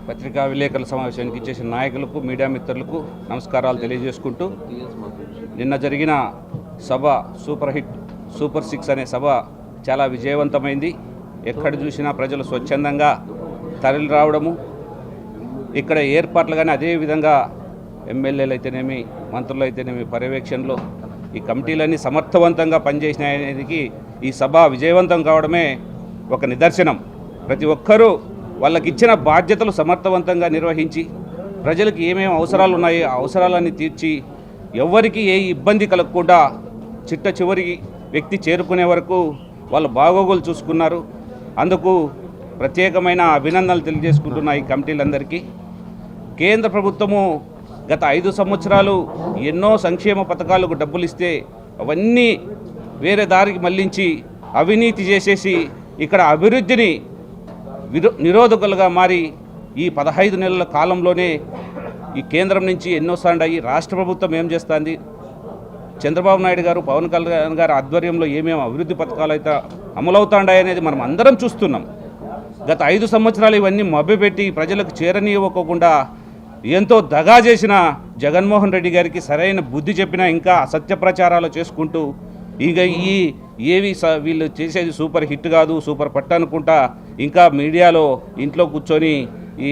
పత్రికా విలేకరుల సమావేశానికి ఇచ్చేసిన నాయకులకు మీడియా మిత్రులకు నమస్కారాలు తెలియజేసుకుంటూ నిన్న జరిగిన సభ సూపర్ హిట్ సూపర్ 6 అనే సభ చాలా విజయవంతమైంది. ఎక్కడ చూసినా ప్రజలు స్వచ్ఛందంగా తరలి రావడము, ఇక్కడ ఏర్పాట్లు కానీ అదేవిధంగా ఎమ్మెల్యేలు అయితేనేమి మంత్రులు అయితేనేమి పర్యవేక్షణలో ఈ కమిటీలన్నీ సమర్థవంతంగా పనిచేసినాయనేది ఈ సభ విజయవంతం కావడమే ఒక నిదర్శనం. ప్రతి ఒక్కరూ వాళ్ళకి ఇచ్చిన బాధ్యతలు సమర్థవంతంగా నిర్వహించి ప్రజలకు ఏమేమి అవసరాలు ఉన్నాయో ఆ అవసరాలన్నీ తీర్చి ఎవరికి ఏ ఇబ్బంది కలగకుండా చిట్ట చివరి వ్యక్తి చేరుకునే వరకు వాళ్ళ బాగోగులు చూసుకున్నారు. అందుకు ప్రత్యేకమైన అభినందనలు తెలియజేసుకుంటున్న ఈ కమిటీలందరికీ. కేంద్ర ప్రభుత్వము గత 5 సంవత్సరాలు ఎన్నో సంక్షేమ పథకాలకు డబ్బులు ఇస్తే అవన్నీ వేరే దారికి మళ్లించి అవినీతి చేసేసి ఇక్కడ అభివృద్ధిని నిరోధకులుగా మారి ఈ 15 నెలల కాలంలోనే ఈ కేంద్రం నుంచి ఎన్నోసార్లు అయ్యి రాష్ట్ర ప్రభుత్వం ఏం చేస్తుంది, చంద్రబాబు నాయుడు గారు పవన్ కళ్యాణ్ గారి ఆధ్వర్యంలో ఏమేమి అభివృద్ధి పథకాలు అయితే అమలవుతాయి అనేది మనం అందరం చూస్తున్నాం. గత 5 సంవత్సరాలు ఇవన్నీ మభ్యపెట్టి ప్రజలకు చేరనీయకోకుండా ఎంతో దగా చేసిన జగన్మోహన్ రెడ్డి గారికి సరైన బుద్ధి చెప్పినా ఇంకా అసత్య ప్రచారాలు చేసుకుంటూ ఇక వీళ్ళు చేసేది సూపర్ హిట్ కాదు, సూపర్ పట్టు అనుకుంటా ఇంకా మీడియాలో ఇంట్లో కూర్చొని ఈ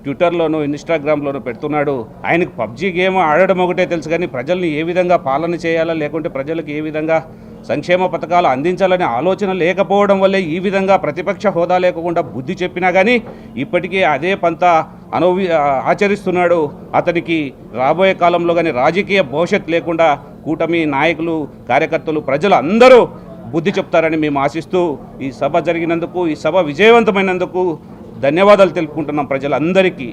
ట్విట్టర్లోనూ ఇన్స్టాగ్రామ్లోనూ పెడుతున్నాడు. ఆయనకు పబ్జీ గేమ్ ఆడడం ఒకటే తెలుసు, కానీ ప్రజల్ని ఏ విధంగా పాలన చేయాలా లేకుంటే ప్రజలకు ఏ విధంగా సంక్షేమ పథకాలు అందించాలనే ఆలోచన లేకపోవడం వల్లే ఈ విధంగా ప్రతిపక్ష హోదా లేకుండా బుద్ధి చెప్పినా కానీ ఇప్పటికీ అదే పంత ఆచరిస్తున్నాడు. అతనికి రాబోయే కాలంలో కానీ రాజకీయ భవిష్యత్ లేకుండా కూటమి నాయకులు, కార్యకర్తలు, ప్రజలు అందరూ బుద్ధి చెప్తారని మేము ఆశిస్తూ ఈ సభ జరిగినందుకు, ఈ సభ విజయవంతమైనందుకు ధన్యవాదాలు తెలుపుకుంటున్నాం ప్రజలందరికీ.